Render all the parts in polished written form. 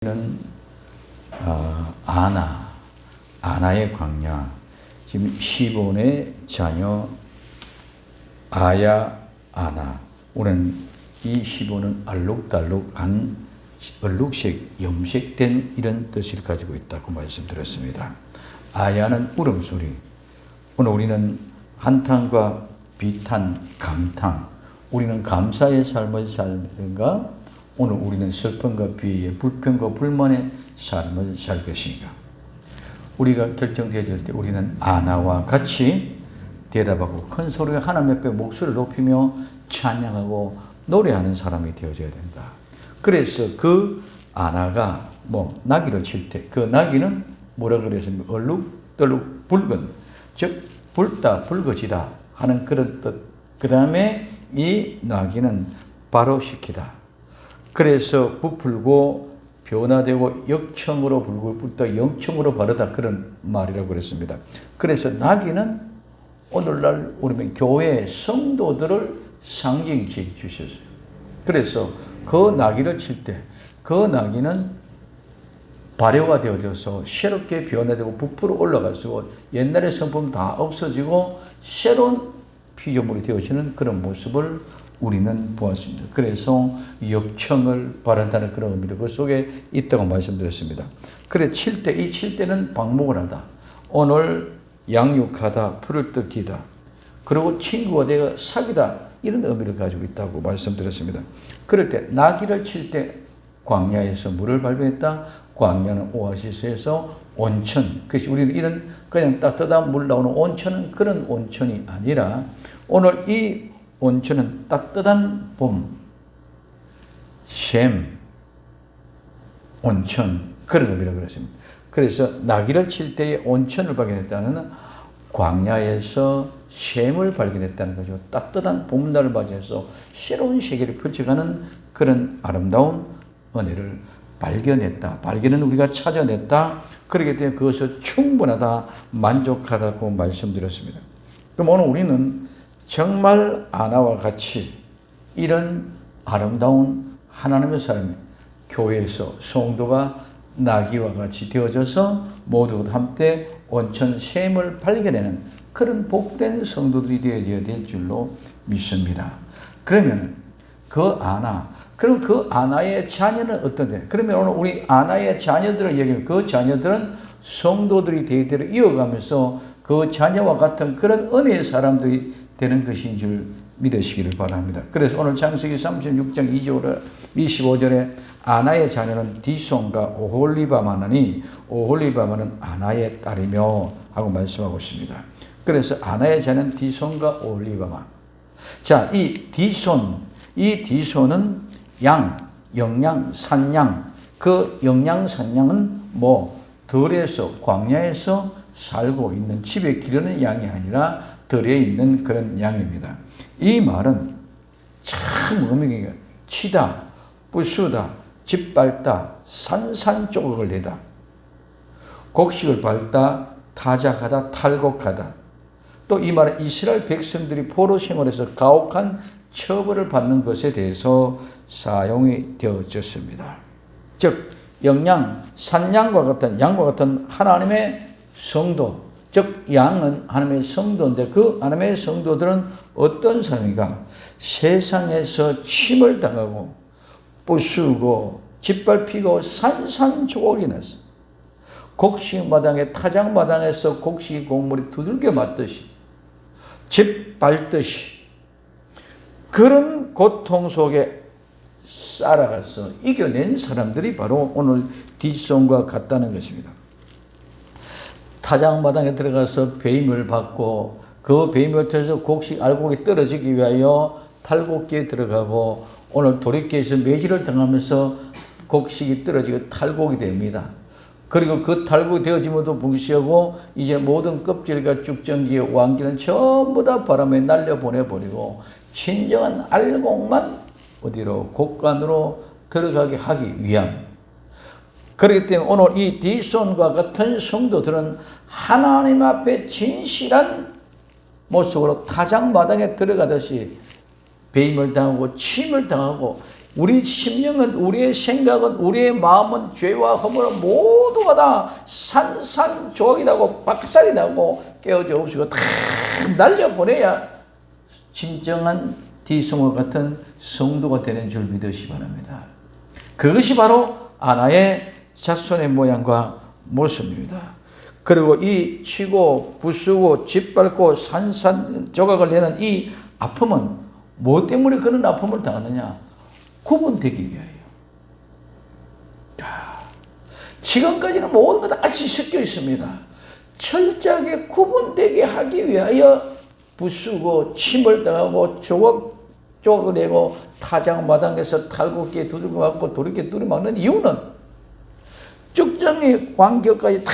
는 아나의 광야. 지금 시본의 자녀 아야 아나. 오늘 이 시본은 알록달록한 얼룩색 염색된 이런 뜻을 가지고 있다고 말씀드렸습니다. 아야는 울음소리. 오늘 우리는 한탄과 비탄, 감탄. 우리는 감사의 삶을 살든가, 오늘 우리는 슬픔과 비애, 불평과 불만의 삶을 살 것인가. 우리가 결정되어질 때 우리는 아나와 같이 대답하고 큰 소리로 하나님 앞에 목소리를 높이며 찬양하고 노래하는 사람이 되어져야 된다. 그래서 그 아나가 나귀를 칠 때 그 나귀는 뭐라 그랬습니까? 얼룩덜룩 붉은, 즉 붉다 붉어지다 하는 그런 뜻. 그 다음에 이 나귀는 바로 시키다. 그래서 부풀고 변화되고 역청으로 불고 불다 영청으로 바르다, 그런 말이라고 그랬습니다. 그래서 나귀는 오늘날 우리 교회 성도들을 상징시켜 주셨어요. 그래서 그 나귀를 칠 때 그 나귀는 발효가 되어져서 새롭게 변화되고 부풀어 올라가서 옛날의 성품 다 없어지고 새로운 피조물이 되어지는 그런 모습을 우리는 보았습니다. 그래서 역청을 바란다는 그런 의미도 그 속에 있다고 말씀드렸습니다. 그래 칠 때는 방목을 하다, 오늘 양육하다, 풀을 뜯기다, 그리고 친구가 되어 사귀다, 이런 의미를 가지고 있다고 말씀드렸습니다. 그럴 때 나귀를 칠 때 광야에서 물을 발견했다. 광야는 오아시스에서 온천, 그것이 우리는 이런 그냥 따뜻한 물 나오는 온천은 그런 온천이 아니라, 오늘 이 온천은 따뜻한 봄, 샘, 온천, 그런 의미라고 그랬습니다. 그래서 나귀를 칠 때에 온천을 발견했다는 광야에서 샘을 발견했다는 거죠. 따뜻한 봄날을 맞이해서 새로운 세계를 펼쳐가는 그런 아름다운 은혜를 발견했다. 발견은 우리가 찾아냈다. 그렇기 때문에 그것을 충분하다, 만족하다고 말씀드렸습니다. 그럼 오늘 우리는 정말 아나와 같이 이런 아름다운 하나님의 사람이 교회에서 성도가 나귀와 같이 되어져서 모두 함께 온천 샘을 발견하는 그런 복된 성도들이 되어야 될 줄로 믿습니다. 그러면 그럼 그 아나의 자녀는 어떤데? 그러면 오늘 우리 아나의 자녀들을 얘기하면 그 자녀들은 성도들이 대대로 이어가면서 그 자녀와 같은 그런 은혜의 사람들이 되는 것인 줄 믿으시기를 바랍니다. 그래서 오늘 창세기 36장 25절에 아나의 자녀는 디손과 오홀리바마나니 오홀리바마는 아나의 딸이며 하고 말씀하고 있습니다. 그래서 아나의 자녀는 디손과 오홀리바마. 자, 이 디손은 영양, 산양. 그 영양, 산양은 들에서, 광야에서 살고 있는, 집에 기르는 양이 아니라 들에 있는 그런 양입니다. 이 말은 참 의미가 치다, 부수다, 짓밟다, 산산조각을 내다, 곡식을 밟다, 타작하다, 탈곡하다. 또 이 말은 이스라엘 백성들이 포로 생활에서 가혹한 처벌을 받는 것에 대해서 사용이 되어졌습니다. 즉 산양과 같은 하나님의 성도, 즉 양은 하나님의 성도인데, 그 하나님의 성도들은 어떤 사람인가? 세상에서 침을 당하고 부수고 짓밟히고 산산조각이 났어. 곡식마당에, 타작마당에서 곡식이 곡물이 두들겨 맞듯이, 짓밟듯이 그런 고통 속에 살아가서 이겨낸 사람들이 바로 오늘 디손과 같다는 것입니다. 타작마당에 들어가서 배임을 받고 그 배임을 통해서 알곡이 떨어지기 위하여 탈곡기에 들어가고, 오늘 도리께서 매질을 당하면서 곡식이 떨어지고 탈곡이 됩니다. 그리고 그 탈곡이 되어짐에도 불구하고 이제 모든 껍질과 쭉정기의 왕기는 전부 다 바람에 날려보내버리고 진정한 알곡만 어디로? 곡간으로 들어가게 하기 위함. 그렇기 때문에 오늘 이 디손과 같은 성도들은 하나님 앞에 진실한 모습으로 타작마당에 들어가듯이 배임을 당하고 침을 당하고 우리 심령은, 우리의 생각은, 우리의 마음은 죄와 허물은 모두가 다 산산조각이라고 박살이 나고 깨어져 없이고 다 날려보내야 진정한 디성과 같은 성도가 되는 줄 믿으시 바랍니다. 그것이 바로 아나의 자손의 모양과 모습입니다. 그리고 이 치고 부수고 짓밟고 산산조각을 내는 이 아픔은 뭐 때문에 그런 아픔을 당하느냐? 구분되기 위하여. 지금까지는 모든 것 다 같이 섞여 있습니다. 철저하게 구분되게 하기 위하여 부수고 침을 당하고 조각을 내고 타작마당에서 탈곡기에 두들겨 맞고 돌이켜 두드려 맞는 이유는 쭉정이 광격까지 다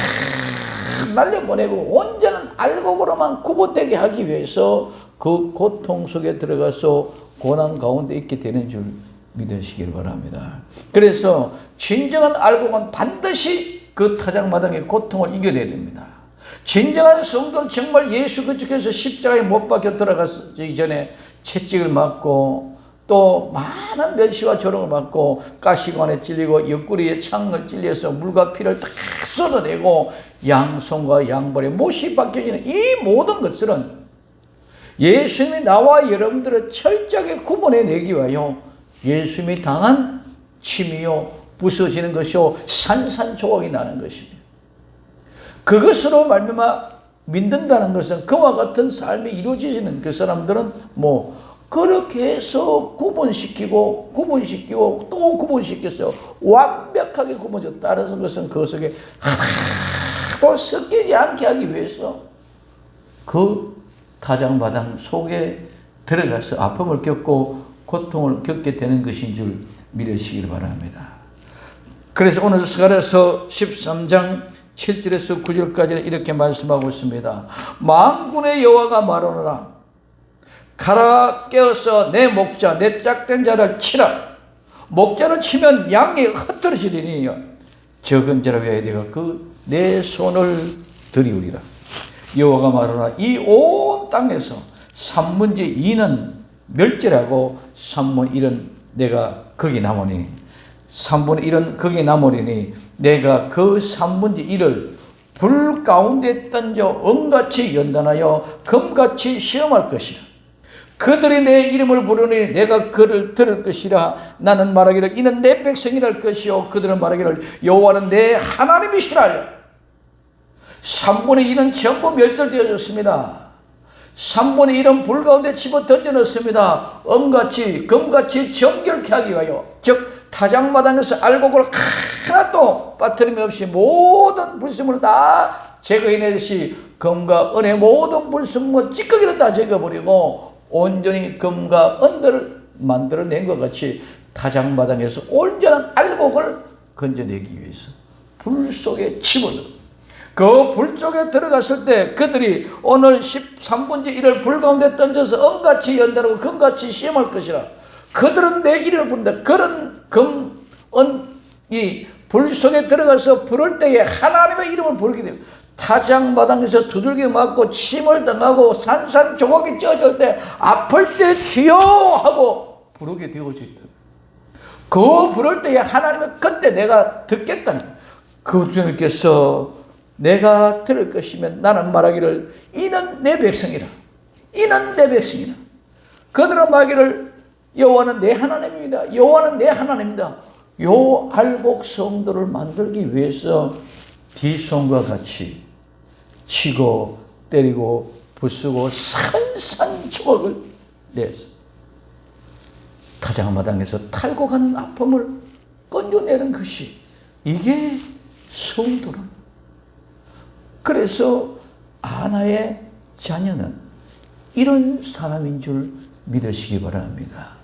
날려보내고 온전한 알곡으로만 구분되게 하기 위해서 그 고통 속에 들어가서 고난 가운데 있게 되는 줄 믿으시길 바랍니다. 그래서 진정한 알곡은 반드시 그 타작마당의 고통을 이겨내야 됩니다. 진정한 성도는 정말 예수 그리스도께서 십자가에 못 박혀 들어가기 전에 채찍을 맞고 또 많은 멸시와 조롱을 받고 가시관에 찔리고 옆구리에 창을 찔려서 물과 피를 다 쏟아내고 양손과 양발에 못이 박혀지는 이 모든 것들은 예수님이 나와 여러분들을 철저하게 구분해내기 위하여 예수님이 당한 침이요 부서지는 것이요 산산조각이 나는 것입니다. 그것으로 말미암아 믿는다는 것은 그와 같은 삶이 이루어지는 그 사람들은 그렇게 해서 구분시키고 또 구분시켰어요. 완벽하게 구분졌다는 것은 그 속에 하나도 섞이지 않게 하기 위해서 그 타작마당 속에 들어가서 아픔을 겪고 고통을 겪게 되는 것인 줄 믿으시길 바랍니다. 그래서 오늘 스가랴서 13장 7절에서 9절까지는 이렇게 말씀하고 있습니다. 만군의 여호와가 말하노라. 가라 깨어서 내 목자 내 짝된 자를 치라. 목자를 치면 양이 흩어지리니 적은 자를 위하여 내가 내 손을 들이우리라. 여호와가 말하노라. 이 온 땅에서 3분의 2는 멸절하고 3분의 1은 내가 거기 남으니 3분의 1은 거기 남으리니 내가 그 3분의 1을 불 가운데 던져 은같이 연단하여 금같이 시험할 것이라. 그들이 내 이름을 부르니 내가 그를 들을 것이라. 나는 말하기를 이는 내 백성이랄 것이요 그들은 말하기를 여호와는 내 하나님이시라. 3분의 1은 전부 멸절되어졌습니다. 3분의 1은 불 가운데 집어 던져넣습니다. 은같이 금같이 정결케 하기 위하여, 즉 타작마당에서 알곡을 하나도 빠뜨림이 없이 모든 불순물을 다 제거해내듯이 금과 은의 모든 불순물 찌꺼기를 다 제거해버리고 온전히 금과 은들을 만들어낸 것 같이 타작마당에서 온전한 알곡을 건져내기 위해서 불 속에 집어넣어. 그 불 속에 들어갔을 때 그들이 오늘 13분의 1을 불 가운데 던져서 은같이 연단하고 금같이 시험할 것이라. 그들은 내 이름을 부른다. 그런 금, 이 불 속에 들어가서 부를 때에 하나님의 이름을 부르게 됩니다. 타작마당에서 두들겨 맞고 침을 당하고 산산조각이 쪄질 때 아플 때 주여 하고 부르게 되어졌다. 그 부를 때에 하나님은 그때 내가 듣겠다는 거예요. 그 주님께서 내가 들을 것이면 나는 말하기를 이는 내 백성이라. 이는 내 백성이라. 그들은 말하기를 여호와는 내 하나님입니다. 여호와는 내 하나님입니다. 요 알곡 성도를 만들기 위해서 디손과 같이 치고 때리고 부수고 산산조각을 내서 타작마당에서 탈곡하는 아픔을 건져내는 것이 이게 성도는. 그래서 아나의 자녀는 이런 사람인 줄 믿으시기 바랍니다.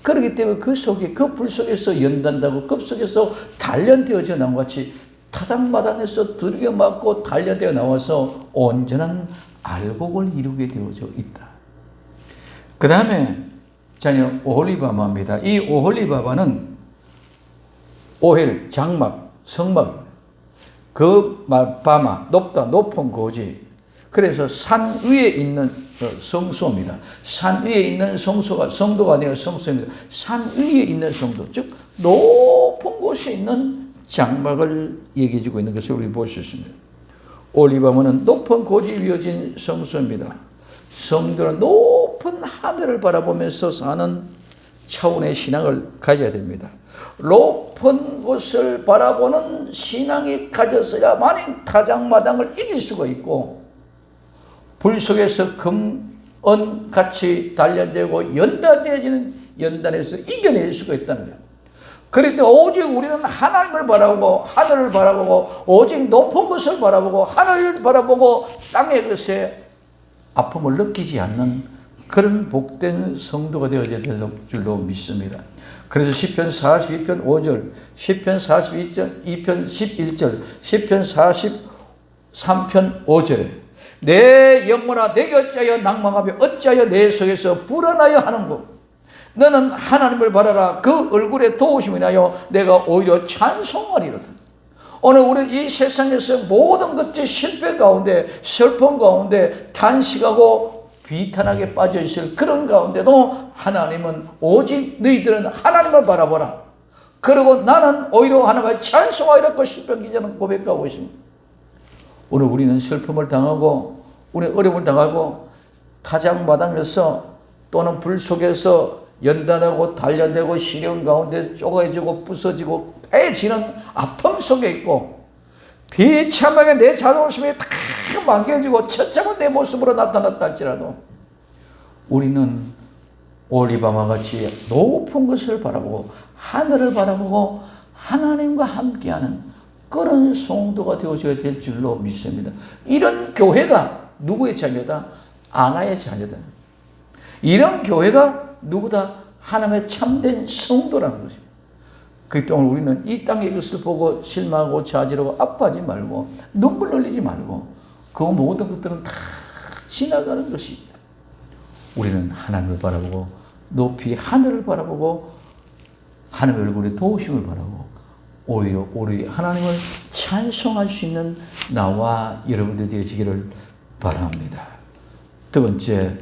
그렇기 때문에 그 속에, 그 불 속에서 연단다고 그 속에서 단련되어져 나온 같이 타작마당에서 두들겨 맞고 단련되어 나와서 온전한 알곡을 이루게 되어져 있다. 그 다음에 자녀 오홀리바마입니다. 이 오홀리바마는 오헬, 장막, 성막입니다. 그 말 바마, 높다, 높은 고지. 그래서 산 위에 있는 성소입니다. 산 위에 있는 성도가 아니라 성소입니다. 산 위에 있는 성도, 즉 높은 곳에 있는 장막을 얘기해 주고 있는 것을 우리 볼 수 있습니다. 올리바마는 높은 고지 위어진 성소입니다. 성도는 높은 하늘을 바라보면서 사는 차원의 신앙을 가져야 됩니다. 높은 곳을 바라보는 신앙이 가졌어야만이 타작마당을 이길 수가 있고, 불 속에서 금, 같이 단련되고 연단되어지는 연단에서 이겨낼 수가 있다는 거예요. 그럴 때 오직 우리는 하나님을 바라보고 하늘을 바라보고 오직 높은 것을 바라보고 하늘을 바라보고 땅의 것에 아픔을 느끼지 않는 그런 복된 성도가 되어야 될 줄로 믿습니다. 그래서 시편 42편 5절, 시편 42편 11절, 시편 43편 5절에 내 영혼아 내게 어찌하여 낭망하며 어찌하여 내 속에서 불안하여 하는고, 너는 하나님을 바라라. 그 얼굴에 도우심을 인하여 내가 오히려 찬송하리로다. 오늘 우리 이 세상에서 모든 것들이 실패 가운데, 슬픔 가운데 탄식하고 비탄하게 빠져있을 그런 가운데도 하나님은 오직 너희들은 하나님을 바라보라. 그리고 나는 오히려 하나님을 찬송하리라고 시편 기자는 고백하고 있습니다. 오늘 우리는 슬픔을 당하고 우리 어려움을 당하고 타작마당에서 또는 불 속에서 연단하고 단련되고 시련 가운데 쪼개지고 부서지고 패지는 아픔 속에 있고, 비참하게 내 자존심이 다 망개지고 처참한 내 모습으로 나타났다 할지라도 우리는 올리바마 같이 높은 것을 바라보고 하늘을 바라보고 하나님과 함께하는 그런 성도가 되어줘야 될 줄로 믿습니다. 이런 교회가 누구의 자녀다? 아나의 자녀다. 이런 교회가 누구다? 하나님의 참된 성도라는 것입니다. 그렇기 때문에 우리는 이 땅의 것을 보고 실망하고 좌절하고 아파하지 말고 눈물 흘리지 말고 그 모든 것들은 다 지나가는 것입니다. 우리는 하나님을 바라보고 높이 하늘을 바라보고 하나님의 얼굴에 도우심을 바라보고 오히려 우리 하나님을 찬송할 수 있는 나와 여러분들 되어지기를 바랍니다. 두 번째,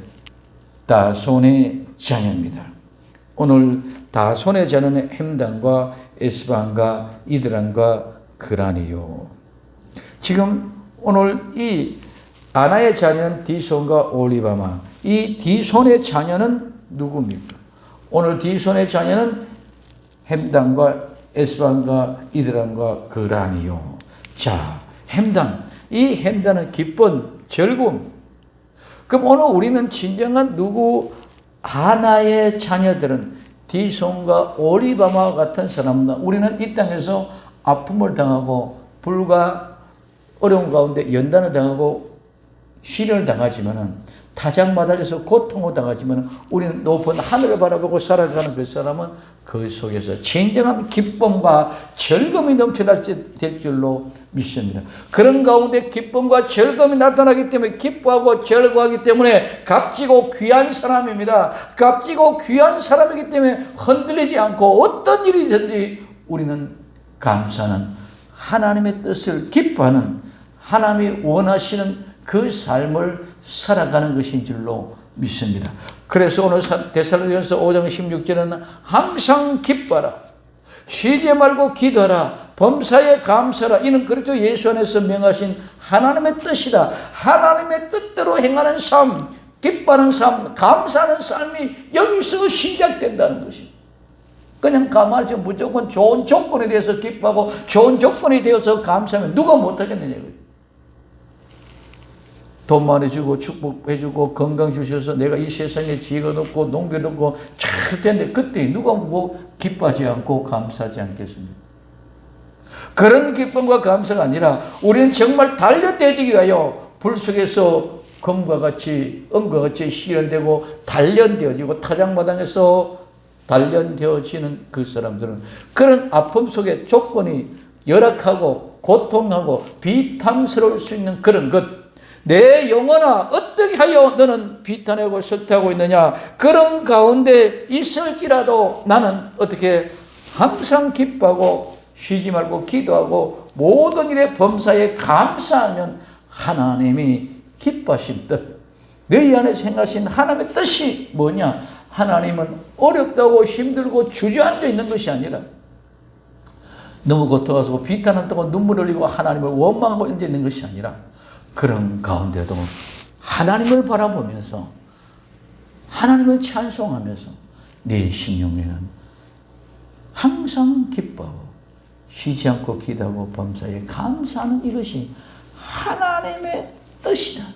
다손의 자녀입니다. 오늘 다손의 자녀는 햄단과 에스반과 이드란과 그란이요. 지금 오늘 이 아나의 자녀는 디손과 올리바마, 이 디손의 자녀는 누굽니까? 오늘 디손의 자녀는 햄단과 에스반과 이드란과 그란이요. 자, 햄단, 이 햄단은 기쁜 즐거움. 그럼 오늘 우리는 진정한 누구 아나의 자녀들은 디손과 올리바마 같은 사람들, 우리는 이 땅에서 아픔을 당하고 불과 어려운 가운데 연단을 당하고 시련을 당하지만은 타작마당에서 고통을 당하지만 우리는 높은 하늘을 바라보고 살아가는 그 사람은 그 속에서 진정한 기쁨과 즐거움이 넘쳐날 될 줄로 믿습니다. 그런 가운데 기쁨과 즐거움이 나타나기 때문에 기뻐하고 즐거워하기 때문에 값지고 귀한 사람입니다. 값지고 귀한 사람이기 때문에 흔들리지 않고 어떤 일이든지 우리는 감사하는 하나님의 뜻을 기뻐하는 하나님이 원하시는 그 삶을 살아가는 것인 줄로 믿습니다. 그래서 오늘 데살로니가서 5장 16절에는 항상 기뻐하라, 쉬지 말고 기도하라, 범사에 감사하라. 이는 그리스도 예수 안에서 명하신 하나님의 뜻이다. 하나님의 뜻대로 행하는 삶, 기뻐하는 삶, 감사하는 삶이 여기서 시작된다는 것입니다. 그냥 가만히 무조건 좋은 조건에 대해서 기뻐하고 좋은 조건에 대해서 감사하면 누가 못하겠느냐고요. 돈 많이 주고 축복해주고 건강 주셔서 내가 이 세상에 지혜가 높고 농비가 높고 잘 됐는데 그때 누가 뭐 기뻐하지 않고 감사하지 않겠습니까? 그런 기쁨과 감사가 아니라 우리는 정말 단련되기 위하여 불 속에서 금과 같이 은과 같이 시련되고 단련되어지고 타작마당에서 단련되어지는 그 사람들은 그런 아픔 속에 조건이 열악하고 고통하고 비탐스러울 수 있는 그런 것, 내 영혼아 어떻게 하여 너는 비탄하고 설득하고 있느냐, 그런 가운데 있을지라도 나는 어떻게 항상 기뻐하고 쉬지 말고 기도하고 모든 일에 범사에 감사하면 하나님이 기뻐하신 뜻, 너희 안에 생각하신 하나님의 뜻이 뭐냐? 하나님은 어렵다고 힘들고 주저앉아 있는 것이 아니라 너무 고통하고 비탄한다고 눈물 흘리고 하나님을 원망하고 앉아 있는 것이 아니라 그런 가운데도 하나님을 바라보면서 하나님을 찬송하면서 내 심령에는 항상 기뻐하고 쉬지 않고 기도하고 범사에 감사하는 이것이 하나님의 뜻이다.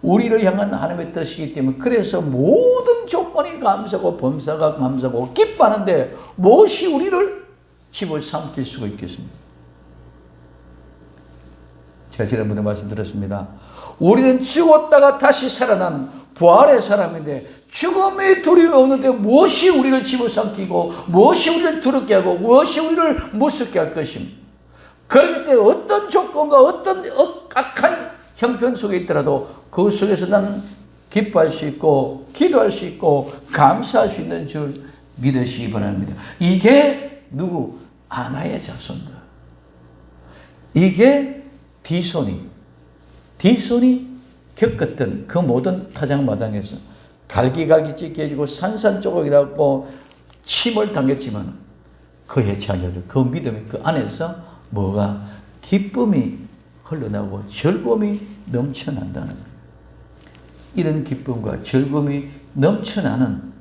우리를 향한 하나님의 뜻이기 때문에 그래서 모든 조건이 감사하고 범사가 감사하고 기뻐하는데 무엇이 우리를 집어삼킬 수가 있겠습니까? 제가 지난번에 말씀드렸습니다. 우리는 죽었다가 다시 살아난 부활의 사람인데 죽음의 두려움이 오는데 무엇이 우리를 집어삼키고 무엇이 우리를 두렵게 하고 무엇이 우리를 무섭게 할 것입니까? 그렇기 때문에 어떤 조건과 어떤 악한 형편 속에 있더라도 그 속에서 난 기뻐할 수 있고 기도할 수 있고 감사할 수 있는 줄 믿으시기 바랍니다. 이게 누구? 아나의 자손들. 이게 디손이 겪었던 그 모든 타작마당에서 갈기갈기 찢겨지고 산산조각이라고 침을 당겼지만 그의 자녀들, 그 믿음이 그 안에서 뭐가 기쁨이 흘러나오고 즐거움이 넘쳐난다는 거예요. 이런 기쁨과 즐거움이 넘쳐나는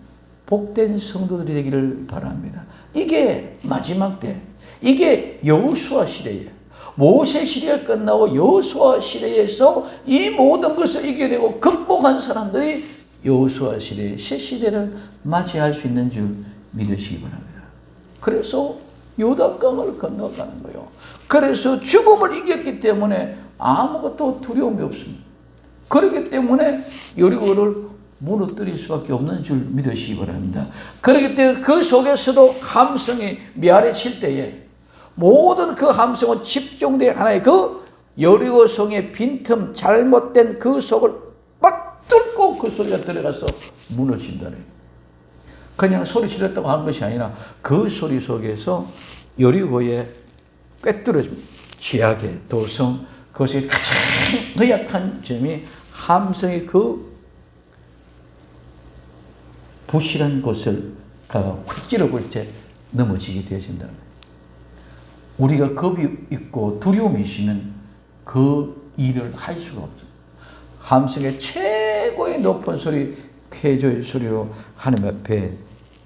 복된 성도들이 되기를 바랍니다. 이게 마지막 때, 이게 여호수아 시대에 모세 시대가 끝나고 여호수아 시대에서 이 모든 것을 이겨내고 극복한 사람들이 여호수아 시대의 새 시대를 맞이할 수 있는 줄 믿으시기 바랍니다. 그래서 요단강을 건너가는 거예요. 그래서 죽음을 이겼기 때문에 아무것도 두려움이 없습니다. 그렇기 때문에 여리고를 무너뜨릴 수밖에 없는 줄 믿으시기 바랍니다. 그렇기 때문에 그 속에서도 함성이 메아리칠 때에 모든 그 함성은 집중된 하나의 그 여리고성의 빈틈 잘못된 그 속을 막 뚫고 그 소리가 들어가서 무너진다네. 그냥 소리 지렀다고 하는 것이 아니라 그 소리 속에서 여리고의 꿰뚫어짐, 죄악의 도성, 그것이 가장 허약한 점이 함성의 그 부실한 곳을 가가 확 찔러볼 때 넘어지게 되어진다는 거예요. 우리가 겁이 있고 두려움이 있으면 그 일을 할 수가 없어요. 함성의 최고의 높은 소리, 쾌조의 소리로 하나님 앞에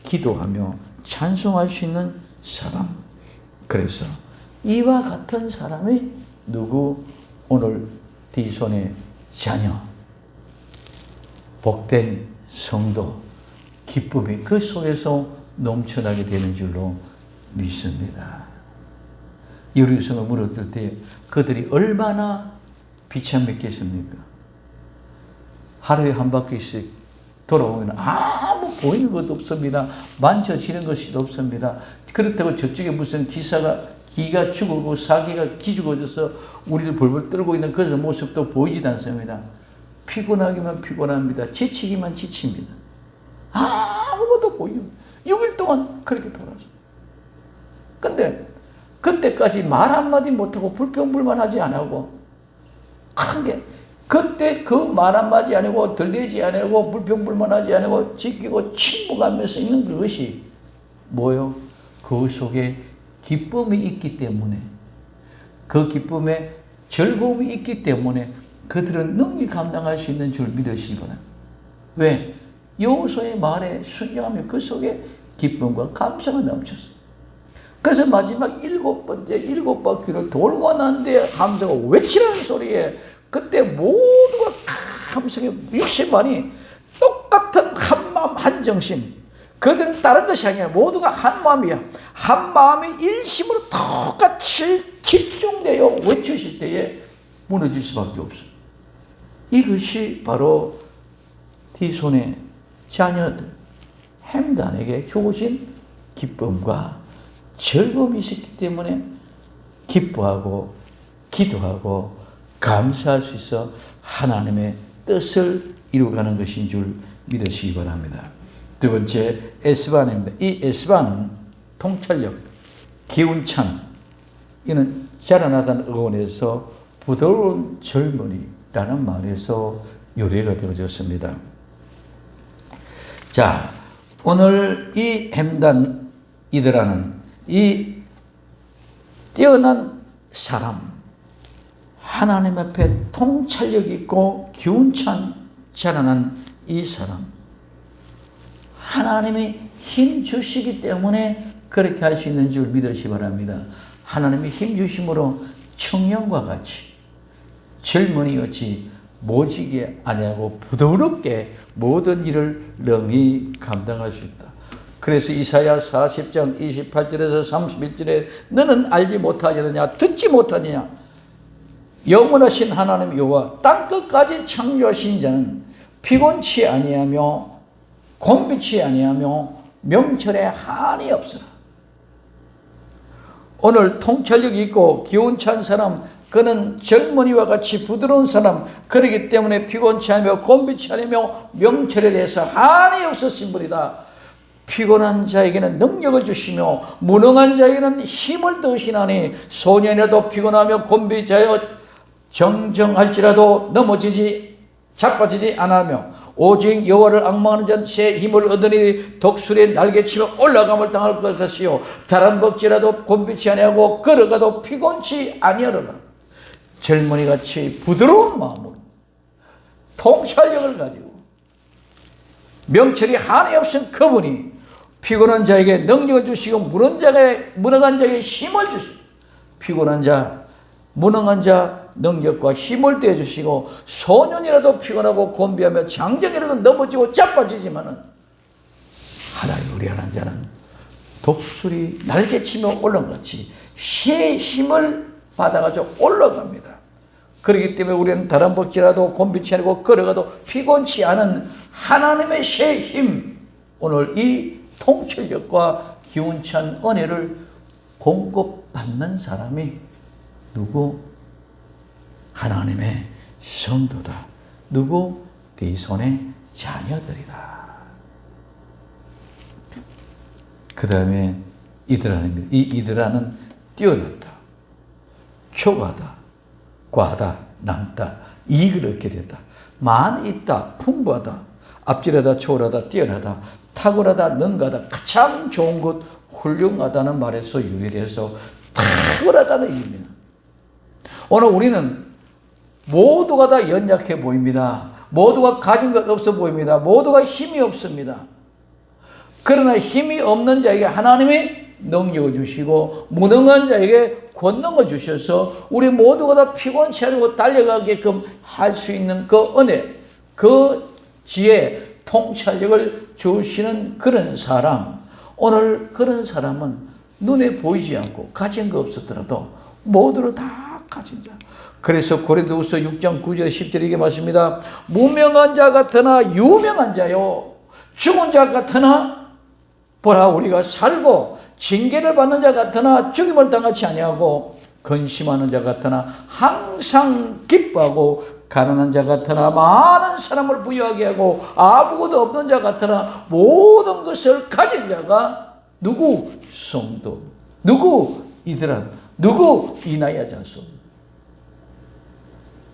기도하며 찬송할 수 있는 사람. 그래서 이와 같은 사람이 누구? 오늘 디손의 자녀, 복된 성도, 기쁨이 그 속에서 넘쳐나게 되는 줄로 믿습니다. 여리고성을 무너뜨릴 때 그들이 얼마나 비참했겠습니까? 하루에 한 바퀴씩 돌아오면 아무 보이는 것도 없습니다. 만져지는 것이 없습니다. 그렇다고 저쪽에 무슨 기가 죽고 사기가 기죽어져서 우리를 벌벌 떨고 있는 그런 모습도 보이지도 않습니다. 피곤하기만 피곤합니다. 지치기만 지칩니다. 아무것도 보이죠. 6일 동안 그렇게 돌아서. 근데 그때까지 말 한마디 못하고 불평불만하지 않고 크게 그때 그 말 한마디 안 하고 들리지 않고 불평불만하지 않고 지키고 침묵하면서 있는 그것이 뭐요? 그 속에 기쁨이 있기 때문에 그 기쁨에 즐거움이 있기 때문에 그들은 능히 감당할 수 있는 줄 믿으시기 바랍니다. 왜? 여호수아의 말에 순종하며 그 속에 기쁨과 감사가 넘쳤어요. 그래서 마지막 7 바퀴를 돌고 난 뒤에 함성을 외치라는 소리에 그때 모두가 함성의 60만이 똑같은 한마음 한정신, 그들은 다른 것이 아니라 모두가 한 마음이야. 한 마음이 일심으로 똑같이 집중되어 외치실 때에 무너질 수밖에 없어요. 이것이 바로 디손의 자녀들 햄단에게 주어진 기쁨과 즐거움이 있었기 때문에 기뻐하고 기도하고 감사할 수 있어 하나님의 뜻을 이루어가는 것인 줄 믿으시기 바랍니다. 두 번째, 에스반입니다. 이 에스반은 통찰력, 기운찬, 이는 자라나던 의원에서 부드러운 젊은이, 라는 말에서 유래가 되어졌습니다. 자, 오늘 이 햄단 이드라는 이 뛰어난 사람, 하나님 앞에 통찰력 있고 기운찬 자라난 이 사람, 하나님이 힘 주시기 때문에 그렇게 할 수 있는 줄 믿으시 바랍니다. 하나님이 힘 주심으로 청년과 같이 젊은이같이 모지게 아니하고 부드럽게 모든 일을 능히 감당할 수 있다. 그래서 이사야 40장 28절에서 31절에 너는 알지 못하느냐 듣지 못하느냐 영원하신 하나님 여호와 땅끝까지 창조하신 자는 피곤치 아니하며 곤비치 아니하며 명철에 한이 없으나. 오늘 통찰력이 있고 기운찬 사람, 그는 젊은이와 같이 부드러운 사람, 그러기 때문에 피곤치 않으며 곤비치 않으며 명철에 대해서 한이 없으신 분이다. 피곤한 자에게는 능력을 주시며 무능한 자에게는 힘을 더하시나니 소년이라도 피곤하며 곤비하여 정정할지라도 넘어지지 자빠지지 않으며 오직 여호와를 앙망하는 자는 새 힘을 얻으니 독수리의 날개치며 올라감을 당할 것이요 다른 먹지라도 곤비치 아니하고 걸어가도 피곤치 아니하리라. 젊은이같이 부드러운 마음으로 통찰력을 가지고 명철이 한이 없은 그분이 피곤한 자에게 능력을 주시고 무능한 자에게 힘을 주시고 피곤한 자, 무능한 자 능력과 힘을 떼어주시고 소년이라도 피곤하고 곤비하며 장정이라도 넘어지고 자빠지지만은 하나님 의뢰하는 자는 독수리 날개치며 올라같이 새 힘을 받아가지고 올라갑니다. 그렇기 때문에 우리는 다른 복지라도 곤비치 않고 걸어가도 피곤치 않은 하나님의 새 힘, 오늘 이 통찰력과 기운찬 은혜를 공급받는 사람이 누구? 하나님의 성도다. 누구? 네 손의 자녀들이다. 그 다음에 이드라는 이드라는 뛰어났다, 초가다, 과하다, 남다, 이익을 얻게 된다, 많이 있다, 풍부하다, 앞질하다, 초월하다, 뛰어나다, 탁월하다, 능가하다, 가장 좋은 것, 훌륭하다는 말에서 유래해서 탁월하다는 의미입니다. 오늘 우리는 모두가 다 연약해 보입니다. 모두가 가진 것 없어 보입니다. 모두가 힘이 없습니다. 그러나 힘이 없는 자에게 하나님이 능력을 주시고 무능한 자에게 권능을 주셔서 우리 모두가 다 피곤치 않고 달려가게끔 할 수 있는 그 은혜, 그 지혜, 통찰력을 주시는 그런 사람, 오늘 그런 사람은 눈에 보이지 않고 가진 거 없었더라도 모두를 다 가진 자. 그래서 고린도후서 6장 9절 10절에 이게 말씀입니다. 무명한 자 같으나 유명한 자요, 죽은 자 같으나 보라 우리가 살고, 징계를 받는 자 같으나 죽임을 당하지 아니하고, 근심하는 자 같으나 항상 기뻐하고, 가난한 자 같으나 많은 사람을 부유하게 하고, 아무것도 없는 자 같으나 모든 것을 가진 자가 누구? 성도. 누구? 이들아. 누구? 이나야 자손.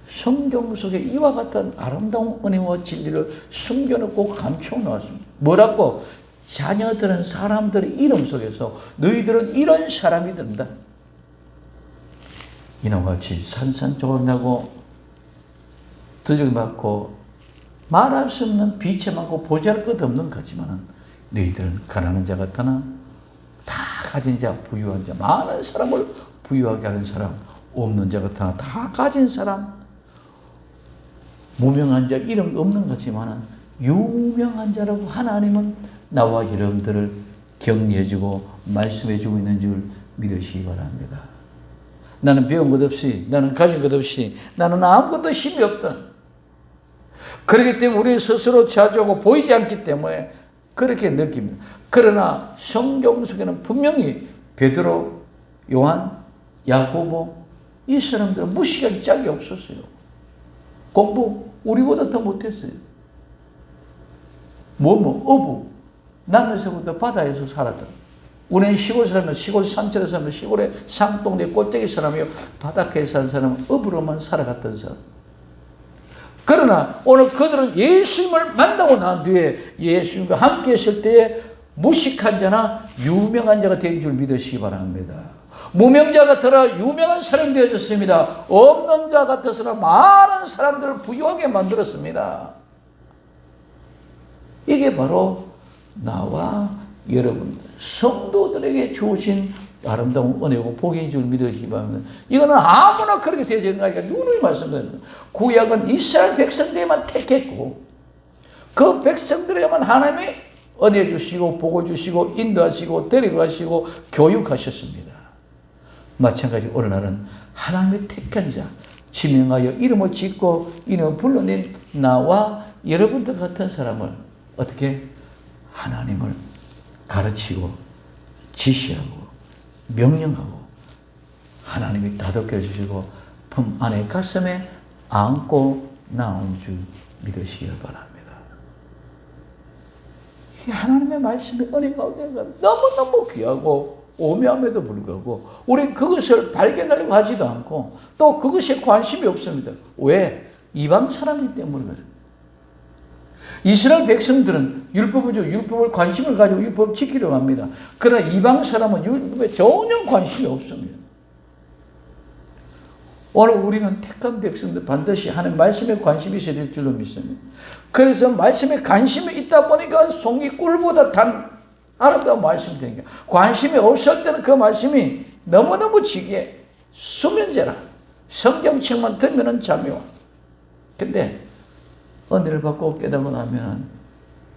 성경 속에 이와 같은 아름다운 은혜와 진리를 숨겨놓고 감춰놓았습니다. 뭐라고? 자녀들은 사람들의 이름 속에서 너희들은 이런 사람이 된다. 이놈과 같이 산산조각나고 두들겨 맞고 말할 수 없는 비체 많고 보잘것없는 거지만은 너희들은 가난한 자 같으나 다 가진 자, 부유한 자, 많은 사람을 부유하게 하는 사람, 없는 자 같으나 다 가진 사람, 무명한 자, 이름 없는 거지만은 유명한 자라고 하나님은 나와 여러분들을 격려해주고 말씀해주고 있는 줄 믿으시기 바랍니다. 나는 배운 것 없이, 나는 가진 것 없이, 나는 아무것도 힘이 없다. 그렇기 때문에 우리 스스로 자주하고 보이지 않기 때문에 그렇게 느낍니다. 그러나 성경 속에는 분명히 베드로, 요한, 야고보, 이 사람들은 무시하기 짝이 없었어요. 공부 우리보다 더 못했어요. 어부, 남에서부터 바다에서 살았다. 우리는 시골 사람은 시골 산천에 살면 시골의 상동네 꼴대기 사람이요, 바닷가에 사는 사람은 어부로만 살아갔던 사람. 그러나 오늘 그들은 예수님을 만나고 난 뒤에 예수님과 함께 있을 때에 무식한 자나 유명한 자가 된 줄 믿으시기 바랍니다. 무명자 같으나 유명한 사람이 되어졌습니다. 없는 자 같아서나 많은 사람들을 부유하게 만들었습니다. 이게 바로 나와 여러분 성도들에게 주어진 아름다운 은혜고 복인 줄 믿으시기 바랍니다. 이거는 아무나 그렇게 되어진 거 아니라 누누이 말씀드립니다. 구약은 이스라엘 백성들에만 택했고 그 백성들에게만 하나님이 은혜 주시고 복을 주시고 인도하시고 데리고 가시고 교육하셨습니다. 마찬가지로 오늘날은 하나님의 택한 자, 지명하여 이름을 짓고 이름을 불러낸 나와 여러분들 같은 사람을 어떻게 하나님을 가르치고 지시하고 명령하고 하나님이 다독여 주시고 품 안에 가슴에 안고 나온 줄 믿으시길 바랍니다. 이게 하나님의 말씀의 은혜 가운데가 너무너무 귀하고 오묘함에도 불구하고 우리는 그것을 발견하려고 하지도 않고 또 그것에 관심이 없습니다. 왜? 이방 사람이기 때문에 그래요. 이스라엘 백성들은 율법을 관심을 가지고 율법을 지키려고 합니다. 그러나 이방 사람은 율법에 전혀 관심이 없습니다. 오늘 우리는 택한 백성들 반드시 하나님 말씀에 관심이 있어야 될 줄로 믿습니다. 그래서 말씀에 관심이 있다 보니까 송이 꿀보다 단 아름다운 말씀이 되는 거예요. 관심이 없을 때는 그 말씀이 너무너무 지게 수면제라 성경책만 들면은 잠이 와. 근데 은혜를 받고 깨닫고 나면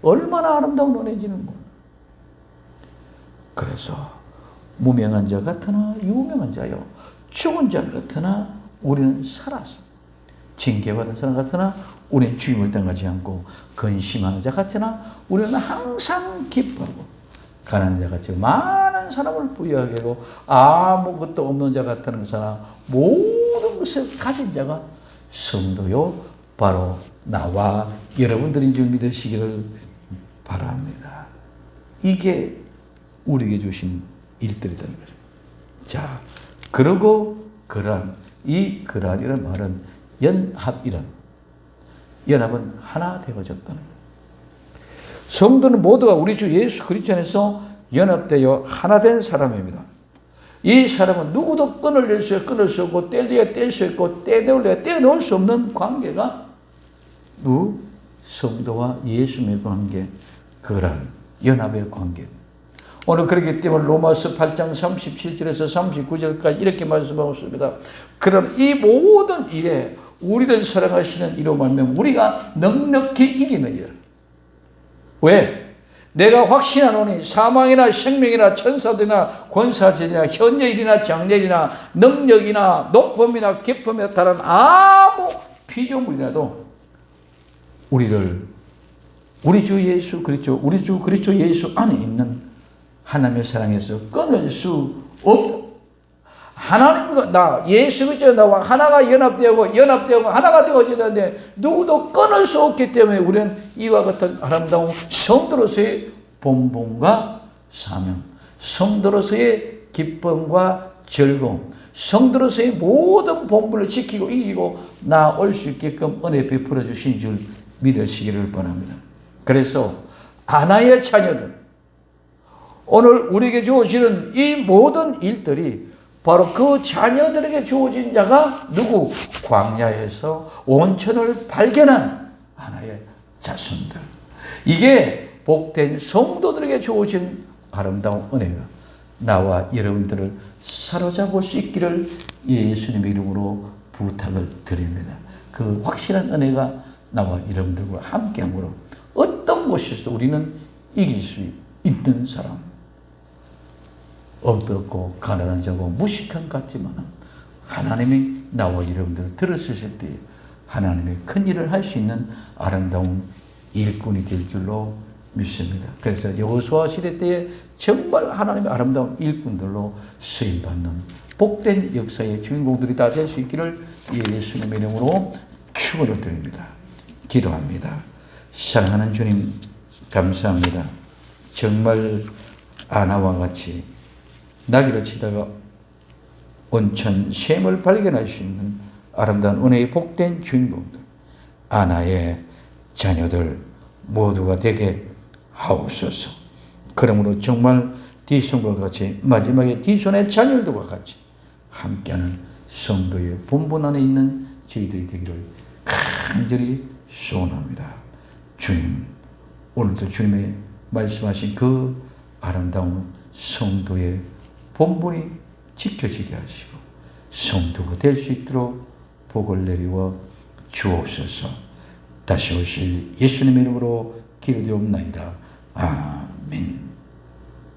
얼마나 아름다운 은혜인지는 몰라. 그래서 무명한 자 같으나 유명한 자요 죽은 자 같으나 우리는 살았어. 징계받은 사람 같으나 우리는 죽임을 당하지 않고 근심하는 자 같으나 우리는 항상 기뻐하고 가난한 자 같이 많은 사람을 부유하게 하고 아무것도 없는 자 같은 사람 모든 것을 가진 자가 성도요 바로 나와 여러분들인 줄 믿으시기를 바랍니다. 이게 우리에게 주신 일들이라는 거죠. 자, 그러고 그러한이라는 말은 연합은 하나 되어졌다는 거예요. 성도는 모두가 우리 주 예수 그리스도 안에서 연합되어 하나 된 사람입니다. 이 사람은 누구도 끊을 수 없고 뗄래야 뗄 수 있고 떼놓으려야 떼놓을 수 없는 관계가 성도와 예수님의 관계, 그런 연합의 관계. 오늘 그렇기 때문에 로마서 8장 37절에서 39절까지 이렇게 말씀하고 있습니다. 그럼 이 모든 일에 우리를 사랑하시는 이로 말하면 우리가 넉넉히 이기는 일. 왜? 내가 확신하노니 사망이나 생명이나 천사들이나 권사들이나 현재일이나 장래일이나 능력이나 높음이나 깊음에 따른 아무 피조물이라도 우리 주 예수 그리스도 예수 안에 있는 하나님의 사랑에서 끊을 수 없다. 하나님과 나 예수 그리스도 나와 하나가 연합되고 하나가 되어져야 되는데 누구도 끊을 수 없기 때문에 우리는 이와 같은 아름다운 성도로서의 본분과 사명, 성도로서의 기쁨과 즐거움, 성도로서의 모든 본분을 지키고 이기고 나올 수 있게끔 은혜 베풀어 주신 줄 믿으시기를 바랍니다. 그래서 하나의 자녀들, 오늘 우리에게 주어지는 이 모든 일들이 바로 그 자녀들에게 주어진 자가 누구? 광야에서 온천을 발견한 하나의 자손들. 이게 복된 성도들에게 주어진 아름다운 은혜가 나와 여러분들을 사로잡을 수 있기를 예수님의 이름으로 부탁을 드립니다. 그 확실한 은혜가 나와 여러분들과 함께함으로 어떤 곳에서도 우리는 이길 수 있는 사람, 어둡고 가난한 자고 무식한 것 같지만 하나님이 나와 여러분들을 들으실 때 하나님의 큰 일을 할 수 있는 아름다운 일꾼이 될 줄로 믿습니다. 그래서 여호수아 시대 때에 정말 하나님의 아름다운 일꾼들로 쓰임받는 복된 역사의 주인공들이 다 될 수 있기를 예수님의 이름으로 축원을 드립니다. 기도합니다. 사랑하는 주님 감사합니다. 정말 아나와 같이 나귀를 치다가 온천 샘을 발견할 수 있는 아름다운 은혜의 복된 주인공들, 아나의 자녀들 모두가 되게 하옵소서. 그러므로 정말 디손과 같이 마지막에 디손의 자녀들과 같이 함께하는 성도의 본분 안에 있는 저희들이 되기를 간절히 소원합니다. 주님, 오늘도 주님의 말씀하신 그 아름다운 성도의 본분이 지켜지게 하시고 성도가 될 수 있도록 복을 내리워 주옵소서. 다시 오실 예수님의 이름으로 기도되옵나이다. 아멘.